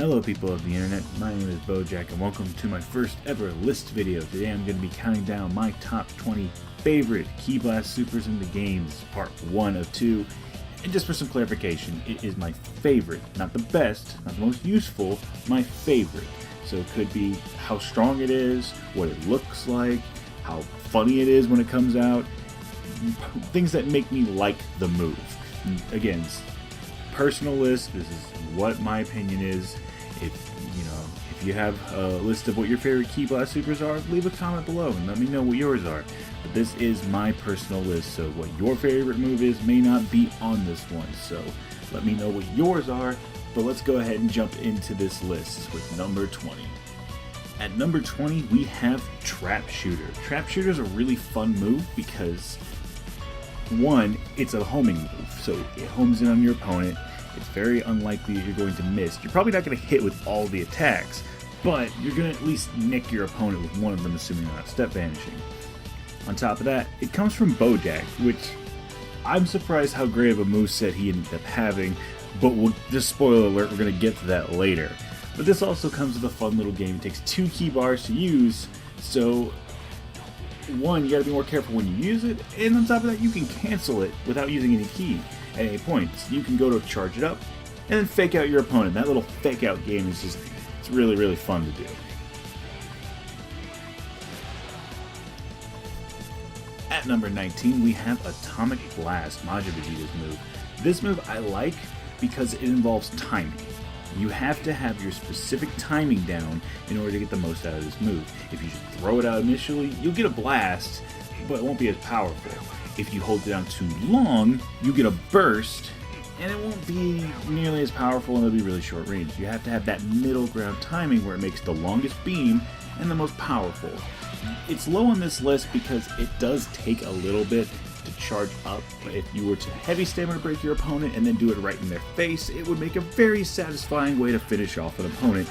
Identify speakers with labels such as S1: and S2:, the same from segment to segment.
S1: Hello people of the internet, my name is Bojack and welcome to my first ever list video. Today I'm going to be counting down my top 20 favorite Ki Blast Supers in the games, part 1 of 2. And just for some clarification, it is my favorite, not the best, not the most useful, my favorite. So it could be how strong it is, what it looks like, how funny it is when it comes out, things that make me like the move. Again, personal list, this is what my opinion is. If you have a list of what your favorite Ki Blast Supers are, leave a comment below and let me know what yours are. But this is my personal list, so what your favorite move is may not be on this one, so let me know what yours are. But let's go ahead and jump into this list with number 20. At number 20 we have Trapshooter. Trapshooter is a really fun move because one, it's a homing move, so it homes in on your opponent. It's very unlikely that you're going to miss. You're probably not going to hit with all the attacks, but you're going to at least nick your opponent with one of them, assuming you're not step vanishing. On top of that, it comes from Bojack, which I'm surprised how great of a moveset he ended up having, but we'll just spoiler alert, we're going to get to that later. But this also comes with a fun little game. It takes 2 key bars to use, so one, you gotta be more careful when you use it, and on top of that, you can cancel it without using any key at any point. So you can go to charge it up, and then fake out your opponent. That little fake out game is just, it's really, really fun to do. At number 19, we have Atomic Blast, Majin Vegeta's move. This move I like because it involves timing. You have to have your specific timing down in order to get the most out of this move. If you just throw it out initially, you'll get a blast, but it won't be as powerful. If you hold it down too long, you get a burst, and it won't be nearly as powerful, and it'll be really short range. You have to have that middle ground timing where it makes the longest beam and the most powerful. It's low on this list because it does take a little bit to charge up, but if you were to heavy stamina break your opponent and then do it right in their face, it would make a very satisfying way to finish off an opponent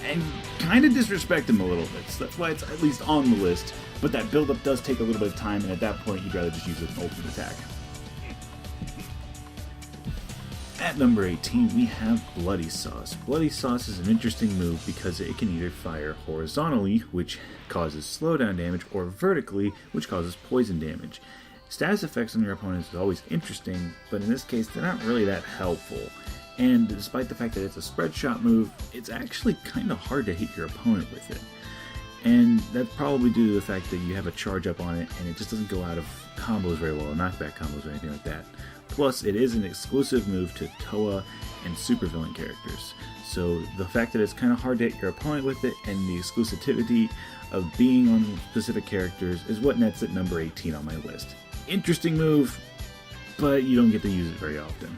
S1: and kind of disrespect them a little bit. So that's why it's at least on the list, but that build-up does take a little bit of time, and at that point you'd rather just use an ultimate attack. At number 18 we have Bloody Sauce. Bloody Sauce is an interesting move because it can either fire horizontally, which causes slowdown damage, or vertically, which causes poison damage. Status effects on your opponents is always interesting, but in this case they're not really that helpful. And despite the fact that it's a spread shot move, it's actually kind of hard to hit your opponent with it. And that's probably due to the fact that you have a charge up on it and it just doesn't go out of combos very well, knockback combos or anything like that. Plus, it is an exclusive move to Toa and supervillain characters. So the fact that it's kind of hard to hit your opponent with it and the exclusivity of being on specific characters is what nets at number 18 on my list. Interesting move, but you don't get to use it very often.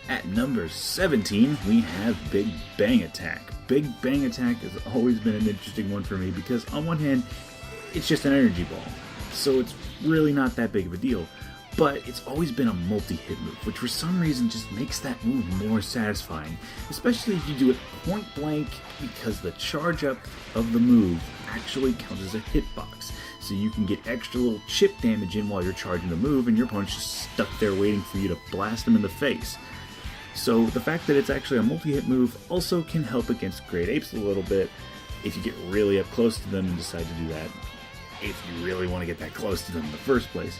S1: At number 17, we have Big Bang Attack. Big Bang Attack has always been an interesting one for me because on one hand, it's just an energy ball, so it's really not that big of a deal. But it's always been a multi-hit move, which for some reason just makes that move more satisfying, especially if you do it point blank, because the charge up of the move actually counts as a hitbox. So you can get extra little chip damage in while you're charging the move, and your opponent's just stuck there waiting for you to blast them in the face. So the fact that it's actually a multi-hit move also can help against Great Apes a little bit if you get really up close to them and decide to do that, if you really want to get that close to them in the first place.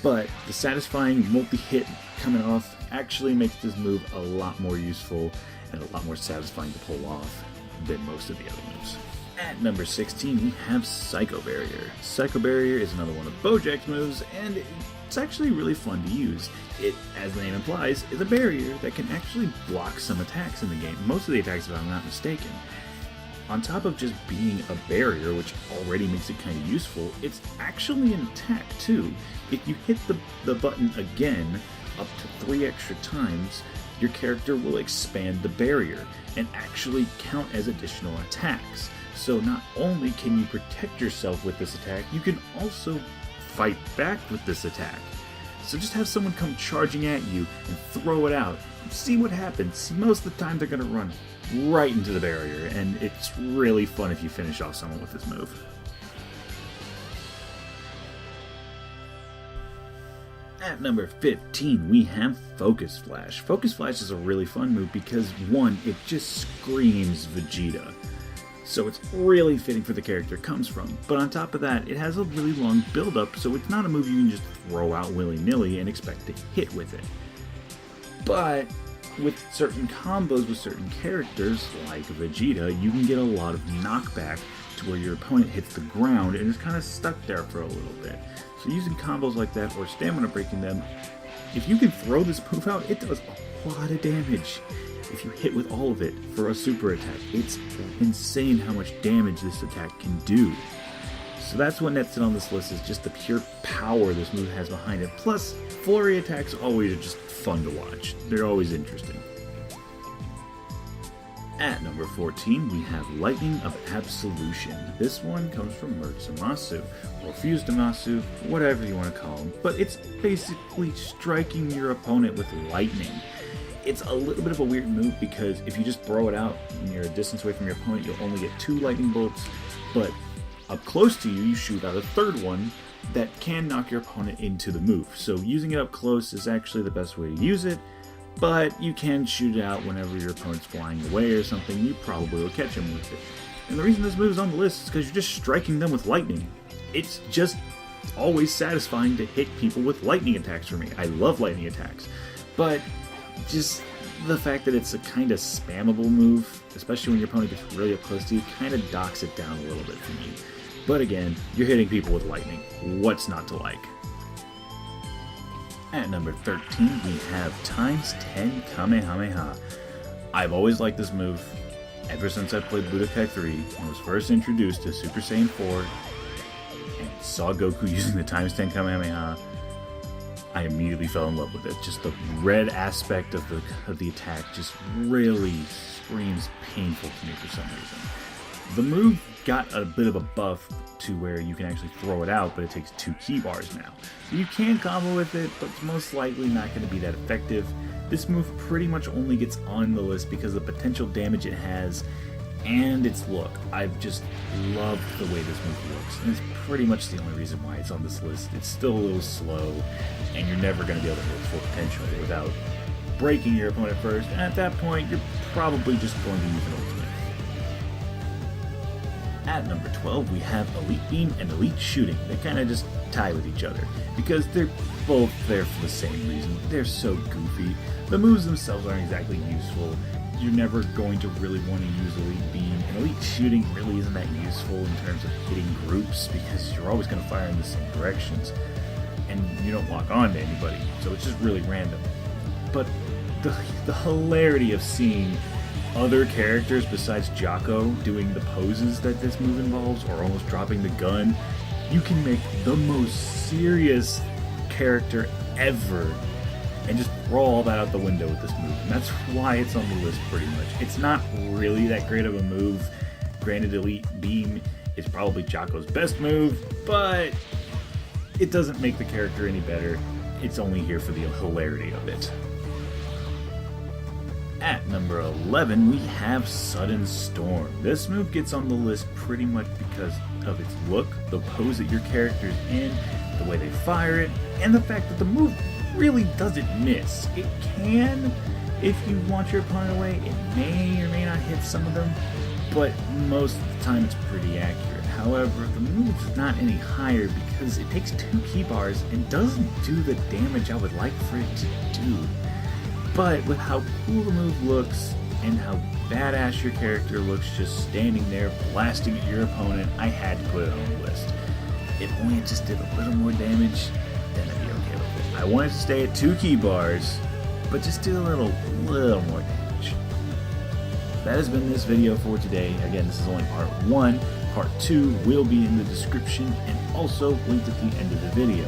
S1: But the satisfying multi-hit coming off actually makes this move a lot more useful and a lot more satisfying to pull off than most of the other moves. At number 16 we have Psycho Barrier. Psycho Barrier is another one of Bojack's moves, and it's actually really fun to use. It, as the name implies, is a barrier that can actually block some attacks in the game. Most of the attacks, if I'm not mistaken. On top of just being a barrier, which already makes it kind of useful, it's actually an attack too. If you hit the button again up to 3 extra times, your character will expand the barrier and actually count as additional attacks. So not only can you protect yourself with this attack, you can also fight back with this attack. So just have someone come charging at you and throw it out. See what happens. Most of the time they're going to run right into the barrier, and it's really fun if you finish off someone with this move. At number 15, we have Focus Flash. Focus Flash is a really fun move because, one, it just screams Vegeta. So it's really fitting for the character it comes from. But on top of that, it has a really long build-up, so it's not a move you can just throw out willy-nilly and expect to hit with it. But with certain combos with certain characters, like Vegeta, you can get a lot of knockback to where your opponent hits the ground and is kind of stuck there for a little bit. So using combos like that or stamina breaking them, if you can throw this move out, it does a lot of damage. If you hit with all of it for a super attack, it's insane how much damage this attack can do. So that's what nets it on this list, is just the pure power this move has behind it. Plus, flurry attacks always are just fun to watch. They're always interesting. At number 14, we have Lightning of Absolution. This one comes from Murtsumasu, or Fused-Masu, whatever you want to call him, but it's basically striking your opponent with lightning. It's a little bit of a weird move because if you just throw it out and you're a distance away from your opponent, you'll only get 2 lightning bolts, but up close to you, you shoot out a third one that can knock your opponent into the move. So using it up close is actually the best way to use it, but you can shoot it out whenever your opponent's flying away or something. You probably will catch him with it. And the reason this move is on the list is because you're just striking them with lightning. It's just always satisfying to hit people with lightning attacks for me. I love lightning attacks, but just the fact that it's a kind of spammable move, especially when your opponent gets really up close to you, kind of docks it down a little bit for me. But again, you're hitting people with lightning. What's not to like? At number 13, we have ×10 Kamehameha. I've always liked this move ever since I played Budokai 3 and was first introduced to Super Saiyan 4 and saw Goku using the ×10 Kamehameha. I immediately fell in love with it. Just the red aspect of the attack just really screams painful to me for some reason. The move got a bit of a buff to where you can actually throw it out, but it takes 2 key bars now. You can combo with it, but it's most likely not going to be that effective. This move pretty much only gets on the list because of the potential damage it has and its look. I've just loved the way this move looks, and it's pretty much the only reason why it's on this list. It's still a little slow, and you're never going to be able to hit its full potential without breaking your opponent first, and at that point, you're probably just going to use an ultimate. At number 12, we have Elite Beam and Elite Shooting. They kind of just tie with each other, because they're both there for the same reason. They're so goofy. The moves themselves aren't exactly useful. You're never going to really want to use Elite Beam, and Elite Shooting really isn't that useful in terms of hitting groups, because you're always going to fire in the same directions, and you don't lock on to anybody, so it's just really random. But the hilarity of seeing other characters besides Jocko doing the poses that this move involves, or almost dropping the gun, you can make the most serious character ever and just throw all that out the window with this move. And that's why it's on the list pretty much. It's not really that great of a move. Granted, Elite Beam is probably Jocko's best move, but it doesn't make the character any better. It's only here for the hilarity of it. At number 11, we have Sudden Storm. This move gets on the list pretty much because of its look, the pose that your character's in, the way they fire it, and the fact that the move really doesn't miss. It can, if you want your opponent away, it may or may not hit some of them, but most of the time it's pretty accurate. However, the move's not any higher because it takes 2 key bars and doesn't do the damage I would like for it to do. But with how cool the move looks and how badass your character looks just standing there blasting at your opponent, I had to put it on the list. If only it just did a little more damage, then I'd be okay with it. I wanted to stay at 2 key bars, but just do a little more damage. That has been this video for today. Again, this is only part 1. Part 2 will be in the description and also linked at the end of the video.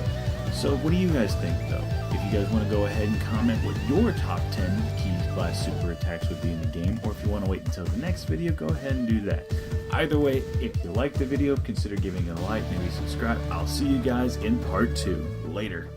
S1: So what do you guys think though? If you guys want to go ahead and comment what your top 10 key blast super attacks would be in the game, or if you want to wait until the next video, go ahead and do that. Either way, if you liked the video, consider giving it a like, maybe subscribe. I'll see you guys in part 2. Later.